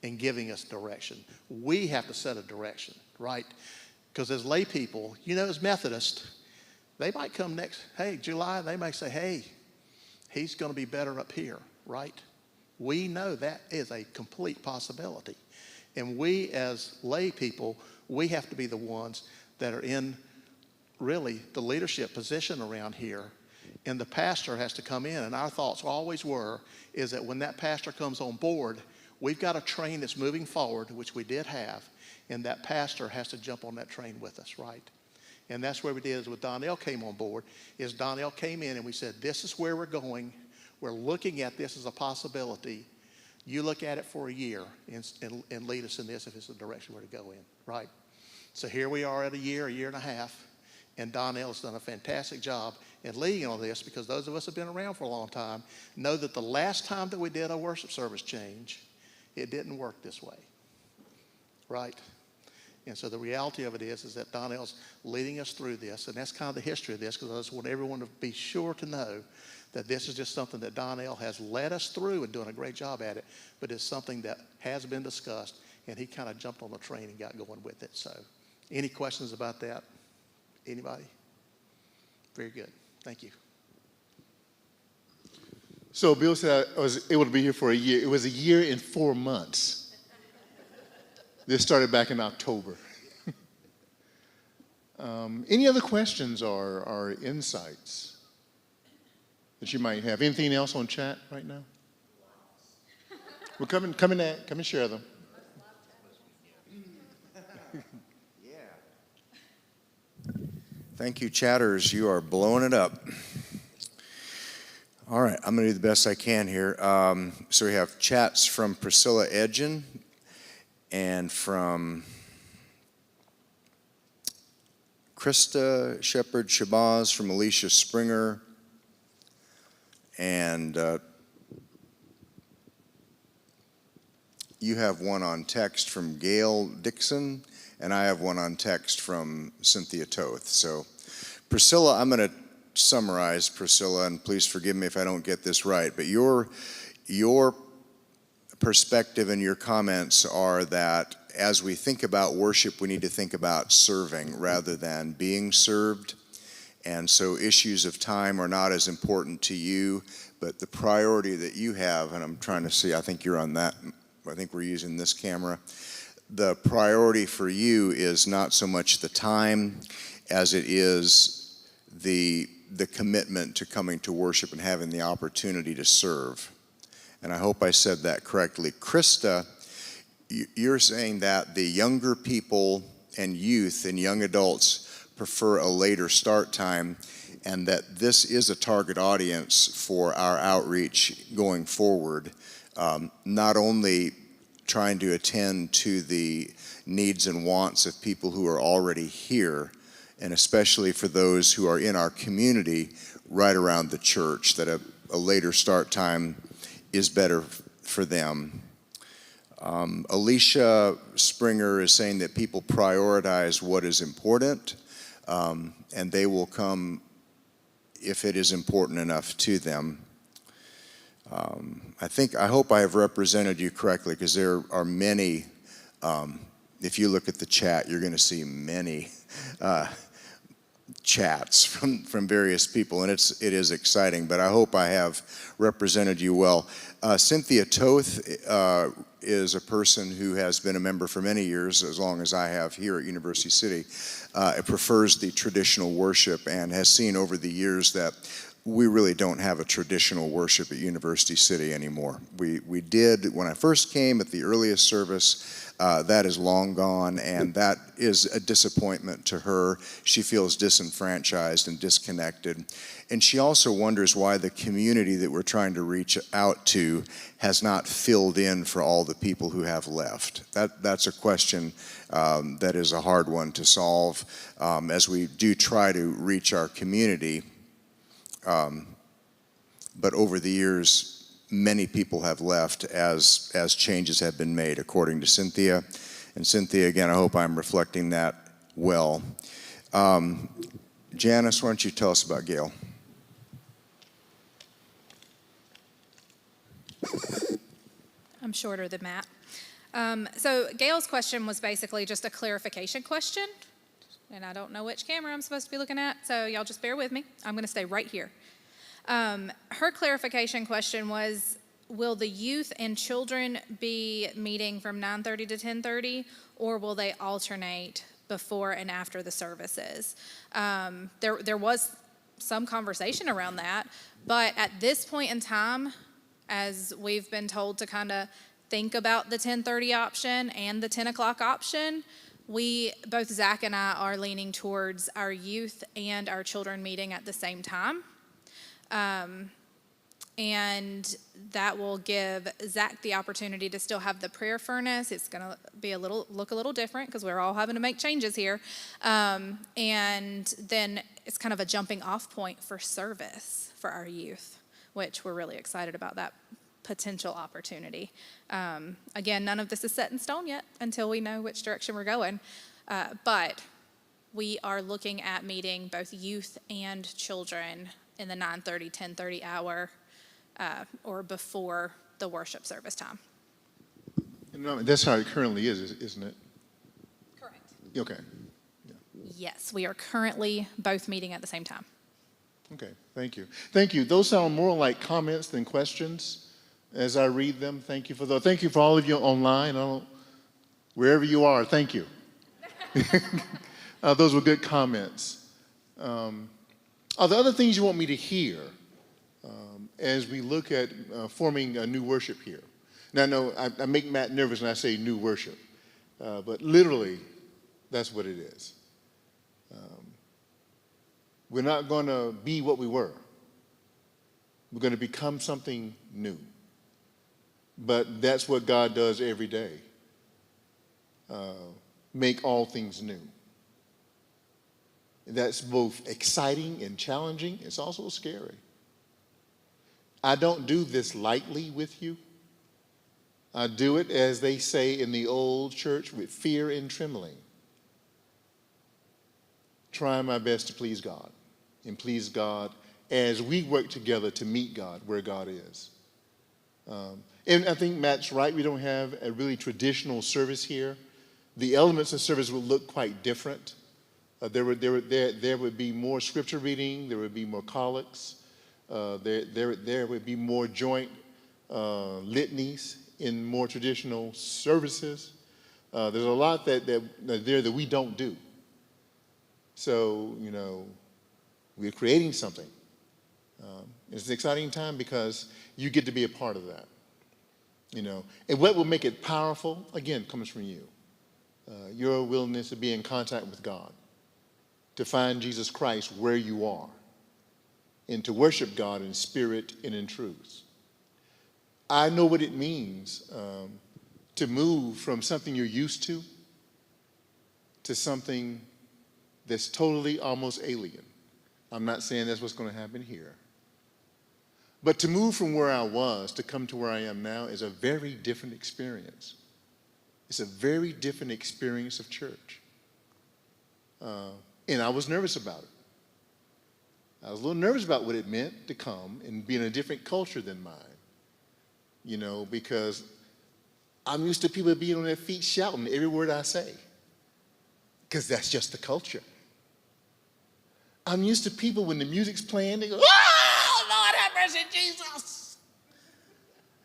and giving us direction. We have to set a direction, right? Because as lay people, you know, as Methodists, they might come next, hey, July, they might say, hey, he's going to be better up here. right? We know that is a complete possibility. And we as lay people, we have to be the ones that are in really the leadership position around here. And the pastor has to come in. And our thoughts always were, is that when that pastor comes on board, we've got a train that's moving forward, which we did have, and that pastor has to jump on that train with us, right? And that's where we did, is when Donnell came on board, is Donnell came in and we said, this is where we're going. We're looking at this as a possibility. You look at it for a year and lead us in this if it's the direction we're to go in, right? So here we are at a year and a half, and Donnell's done a fantastic job in leading on this, because those of us who have been around for a long time know that the last time that we did a worship service change, it didn't work this way, right? And so the reality of it is that Donnell's leading us through this, and that's kind of the history of this, because I just want everyone to be sure to know that this is just something that Donnell has led us through and doing a great job at it, but it's something that has been discussed, and he kind of jumped on the train and got going with it. So any questions about that? Anybody? Very good. Thank you. So Bill said I was able to be here for a year. It was a year and 4 months. This started back in October. Any other questions or insights that you might have? Anything else on chat right now? Well, come and share them. Thank you, chatters. You are blowing it up. All right, I'm going to do the best I can here. So we have chats from Priscilla Edgen and from Krista Shepard Shabazz, from Alicia Springer, and you have one on text from Gail Dixon, and I have one on text from Cynthia Toth. So Priscilla, I'm going to summarize, Priscilla, and please forgive me if I don't get this right, but your perspective and your comments are that as we think about worship, we need to think about serving rather than being served. And so issues of time are not as important to you, but the priority that you have, and I'm trying to see, I think you're on that, I think we're using this camera. The priority for you is not so much the time as it is the commitment to coming to worship and having the opportunity to serve. And I hope I said that correctly. Krista, you're saying that the younger people and youth and young adults prefer a later start time, and that this is a target audience for our outreach going forward, not only trying to attend to the needs and wants of people who are already here, and especially for those who are in our community right around the church, that a later start time is better for them. Alicia Springer is saying that people prioritize what is important, and they will come if it is important enough to them. I hope I have represented you correctly, because there are many, if you look at the chat, you're going to see many chats from various people, and it is exciting, but I hope I have represented you well. Cynthia Toth is a person who has been a member for many years, as long as I have here at University City. Prefers the traditional worship and has seen over the years that we really don't have a traditional worship at University City anymore. We did when I first came at the earliest service. That is long gone, and that is a disappointment to her. She feels disenfranchised and disconnected. And she also wonders why the community that we're trying to reach out to has not filled in for all the people who have left. That's a question that is a hard one to solve as we do try to reach our community. But over the years, many people have left as changes have been made, according to Cynthia. And Cynthia, again, I hope I'm reflecting that well. Janice, why don't you tell us about Gail? I'm shorter than Matt. So Gail's question was basically just a clarification question, and I don't know which camera I'm supposed to be looking at, so y'all just bear with me. I'm going to stay right here. Her clarification question was, will the youth and children be meeting from 9:30 to 10:30, or will they alternate before and after the services? There was some conversation around that, but at this point in time, as we've been told to kind of think about the 10:30 option and the 10 o'clock option, both Zach and I are leaning towards our youth and our children meeting at the same time. And that will give Zach the opportunity to still have the prayer furnace. It's going to be look a little different because we're all having to make changes here. And then it's kind of a jumping off point for service for our youth, which we're really excited about that potential opportunity. Again, none of this is set in stone yet until we know which direction we're going. But we are looking at meeting both youth and children in the 9:30, 10:30 hour or before the worship service time. And that's how it currently is, isn't it? Correct. Okay. Yes, we are currently both meeting at the same time. Okay, thank you. Thank you. Those sound more like comments than questions as I read them. Thank you for those. Thank you for all of you online. Wherever you are, thank you. Those were good comments. Are there other things you want me to hear as we look at forming a new worship here? Now, no, I make Matt nervous when I say new worship, but literally, that's what it is. We're not going to be what we were. We're going to become something new. But that's what God does every day. Make all things new. That's both exciting and challenging. It's also scary. I don't do this lightly with you. I do it, as they say in the old church, with fear and trembling. Trying my best to please God and please God as we work together to meet God where God is. And I think Matt's right. We don't have a really traditional service here. The elements of service will look quite different. There would be more scripture reading. There would be more collects. There would be more joint litanies in more traditional services. There's a lot that we don't do. So, we're creating something. It's an exciting time because you get to be a part of that. And what will make it powerful, again, comes from you. Your willingness to be in contact with God, to find Jesus Christ where you are, and to worship God in spirit and in truth. I know what it means to move from something you're used to something that's totally almost alien. I'm not saying that's what's going to happen here. But to move from where I was to come to where I am now is a very different experience. It's a very different experience of church. And I was nervous about it. I was a little nervous about what it meant to come and be in a different culture than mine. Because I'm used to people being on their feet shouting every word I say. Because that's just the culture. I'm used to people when the music's playing, they go, "Oh, Lord have mercy, Jesus."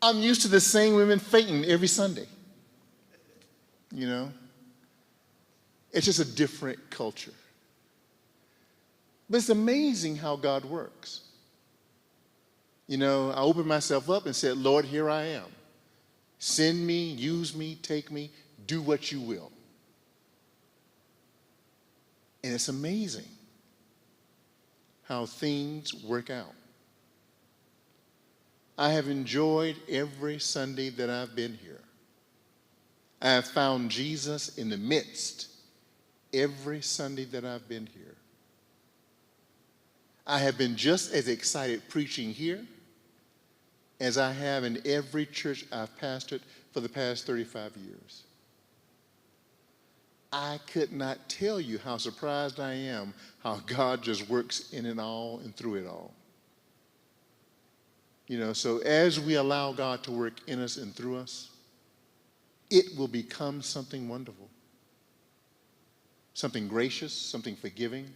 I'm used to the same women fainting every Sunday. It's just a different culture. But it's amazing how God works. I opened myself up and said, "Lord, here I am. Send me, use me, take me, do what you will." And it's amazing how things work out. I have enjoyed every Sunday that I've been here. I have found Jesus in the midst every Sunday that I've been here. I have been just as excited preaching here as I have in every church I've pastored for the past 35 years. I could not tell you how surprised I am how God just works in it all and through it all. So as we allow God to work in us and through us, it will become something wonderful, something gracious, something forgiving,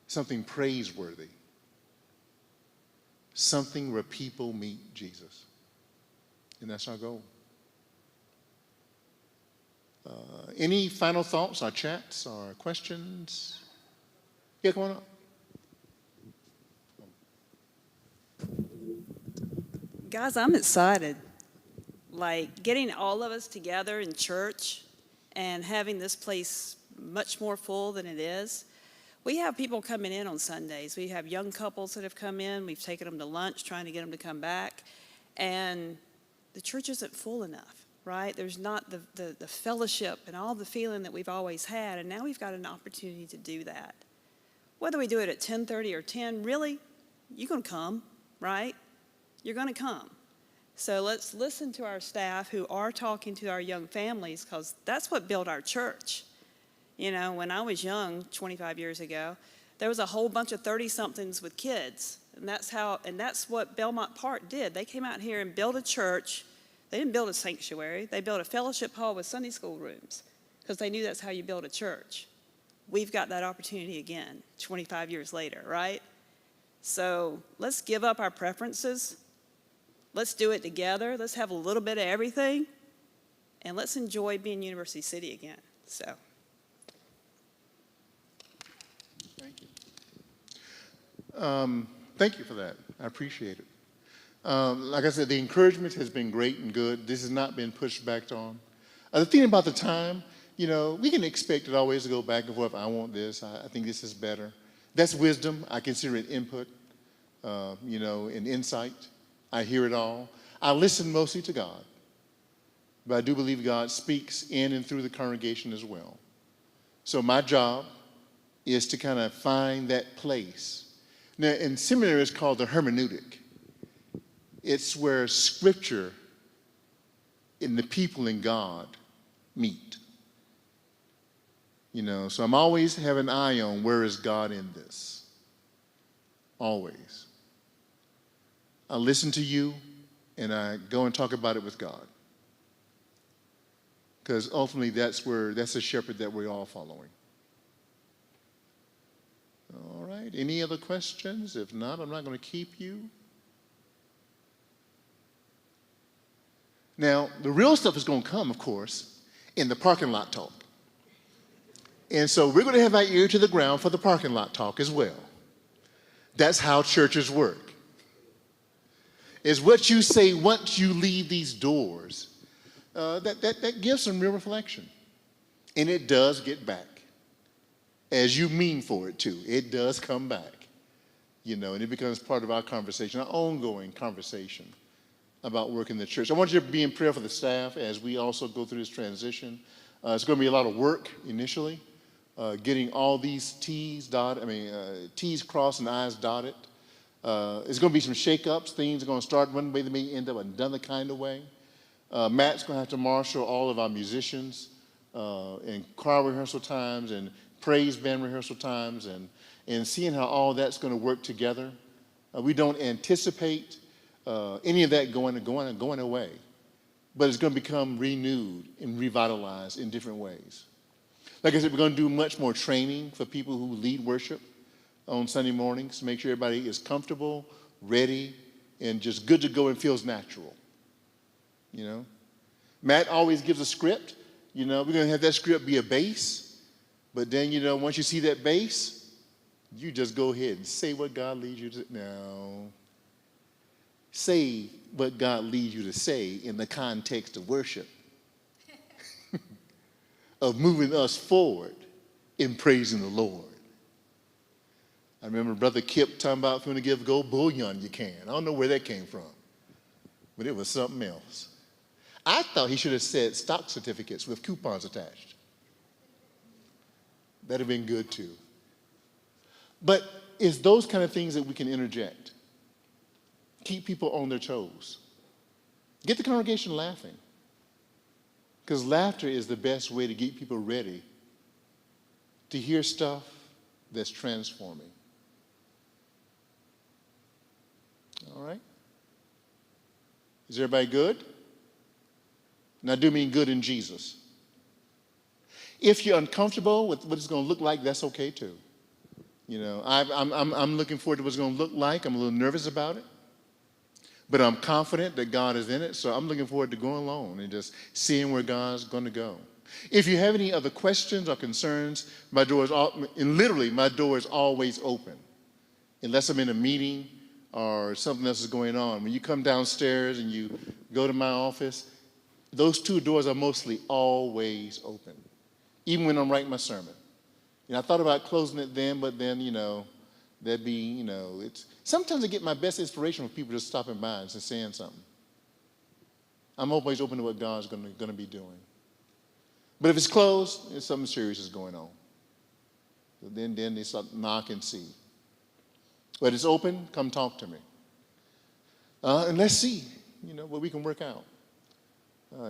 something praiseworthy, something where people meet Jesus. And that's our goal. Any final thoughts, or chats, or questions? Yeah, come on up. Guys, I'm excited. Like getting all of us together in church and having this place much more full than it is. We have people coming in on Sundays. We have young couples that have come in. We've taken them to lunch, trying to get them to come back. And the church isn't full enough, right? There's not the fellowship and all the feeling that we've always had. And now we've got an opportunity to do that. Whether we do it at 10:30 or 10, really, you're going to come, right? You're going to come. So let's listen to our staff who are talking to our young families, because that's what built our church. You know, when I was young, 25 years ago, there was a whole bunch of 30-somethings with kids. And that's what Belmont Park did. They came out here and built a church. They didn't build a sanctuary. They built a fellowship hall with Sunday school rooms, because they knew that's how you build a church. We've got that opportunity again, 25 years later, right? So let's give up our preferences. Let's do it together. Let's have a little bit of everything. And let's enjoy being University City again. So. Thank you for that. I appreciate it. Like I said, the encouragement has been great and good. This has not been pushed back on. The thing about the time, you know, we can expect it always to go back and forth. I want this. I think this is better. That's wisdom. I consider it input, you know, and insight. I hear it all. I listen mostly to God, but I do believe God speaks in and through the congregation as well. So my job is to kind of find that place. Now, in seminary, it's called the hermeneutic. It's where Scripture and the people in God meet. You know, so I'm always have an eye on where is God in this. Always. I listen to you, and I go and talk about it with God. Because ultimately, that's the shepherd that we're all following. All right, any other questions? If not, I'm not going to keep you. Now, the real stuff is going to come, of course, in the parking lot talk. And so we're going to have our ear to the ground for the parking lot talk as well. That's how churches work. Is what you say once you leave these doors, that gives some real reflection. And it does get back. As you mean for it to. It does come back. You know, and it becomes part of our conversation, our ongoing conversation about work in the church. I want you to be in prayer for the staff as we also go through this transition. It's going to be a lot of work initially, getting all these T's crossed and I's dotted. There's going to be some shake-ups. Things are going to start one way, they may end up another kind of way. Matt's going to have to marshal all of our musicians in choir rehearsal times and praise band rehearsal times and seeing how all that's going to work together. We don't anticipate any of that going away, but it's going to become renewed and revitalized in different ways. Like I said, we're going to do much more training for people who lead worship on Sunday mornings to make sure everybody is comfortable, ready, and just good to go and feels natural. You know, Matt always gives a script. You know, we're going to have that script be a base. But then, you know, once you see that base, you just go ahead and say what God leads you to. Now, say what God leads you to say in the context of worship, of moving us forward in praising the Lord. I remember Brother Kip talking about if you want to give gold bullion, you can. I don't know where that came from, but it was something else. I thought he should have said stock certificates with coupons attached. That'd have been good too. But it's those kind of things that we can interject. Keep people on their toes. Get the congregation laughing. Because laughter is the best way to get people ready to hear stuff that's transforming. All right? Is everybody good? And I do mean good in Jesus. If you're uncomfortable with what it's going to look like, that's okay too. You know, I'm looking forward to what it's going to look like. I'm a little nervous about it. But I'm confident that God is in it, so I'm looking forward to going along and just seeing where God's going to go. If you have any other questions or concerns, my door is always open, unless I'm in a meeting or something else is going on. When you come downstairs and you go to my office, those two doors are mostly always open, even when I'm writing my sermon. I thought about closing it then, but then, that'd be, it's sometimes I get my best inspiration from people just stopping by and just saying something. I'm always open to what God's going to be doing. But if it's closed, it's something serious is going on. So then they start knock and see. But it's open, come talk to me. And let's see, what we can work out.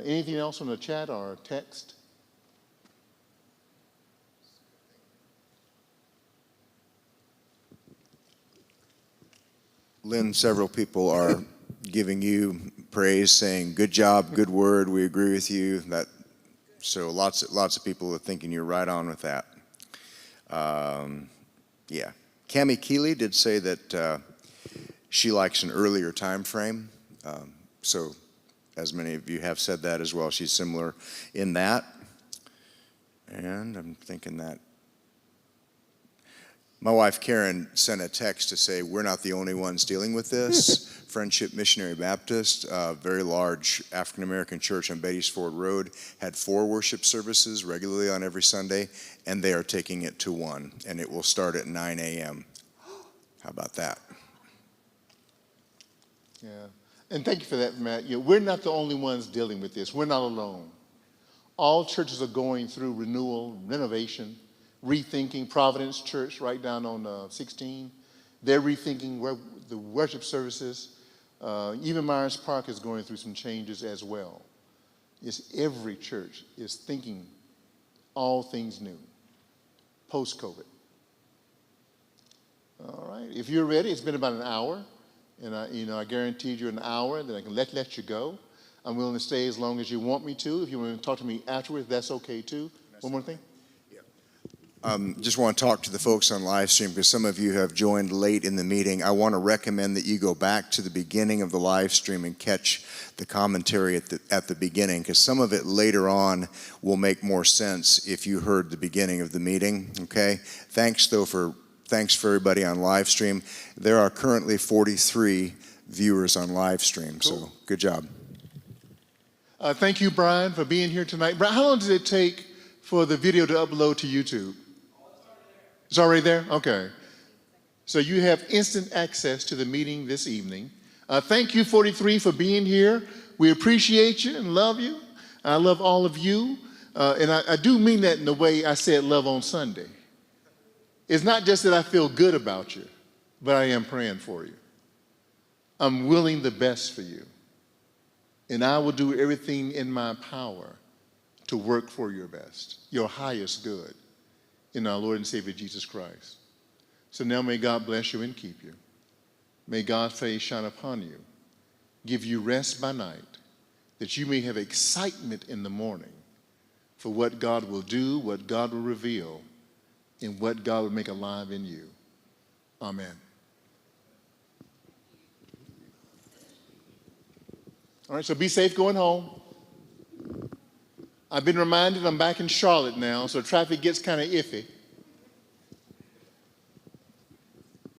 Anything else from the chat or text? Lynn, several people are giving you praise, saying, good job, good word, we agree with you. So lots of people are thinking you're right on with that. Yeah. Cammie Keeley did say that she likes an earlier time frame. So as many of you have said that as well, she's similar in that. And I'm thinking that my wife Karen sent a text to say we're not the only ones dealing with this. Friendship Missionary Baptist, a very large African-American church on Beatties Ford Road, had 4 worship services regularly on every Sunday, and they are taking it to 1, and it will start at 9 a.m. How about that? Yeah, and thank you for that, Matt. We're not the only ones dealing with this. We're not alone. All churches are going through renewal, renovation, rethinking. Providence Church right down on 16, they're rethinking the worship services. Even Myers Park is going through some changes as well. Every church is thinking all things new, post-COVID. All right, if you're ready, it's been about an hour, and I guaranteed you an hour, then I can let you go. I'm willing to stay as long as you want me to. If you want to talk to me afterwards, that's okay too. One more thing. Just want to talk to the folks on live stream because some of you have joined late in the meeting. I want to recommend that you go back to the beginning of the live stream and catch the commentary at the beginning, because some of it later on will make more sense if you heard the beginning of the meeting. Okay. Thanks for everybody on live stream. There are currently 43 viewers on live stream. Cool. So good job. Thank you, Brian, for being here tonight. Brian, how long does it take for the video to upload to YouTube? It's already there? Okay. So you have instant access to the meeting this evening. Thank you, 43, for being here. We appreciate you and love you. I love all of you. And I do mean that in the way I said love on Sunday. It's not just that I feel good about you, but I am praying for you. I'm willing the best for you. And I will do everything in my power to work for your best, your highest good, in our Lord and Savior Jesus Christ. So now may God bless you and keep you. May God's face shine upon you, give you rest by night, that you may have excitement in the morning for what God will do, what God will reveal, and what God will make alive in you. Amen. All right, so be safe going home. I've been reminded I'm back in Charlotte now, so traffic gets kind of iffy.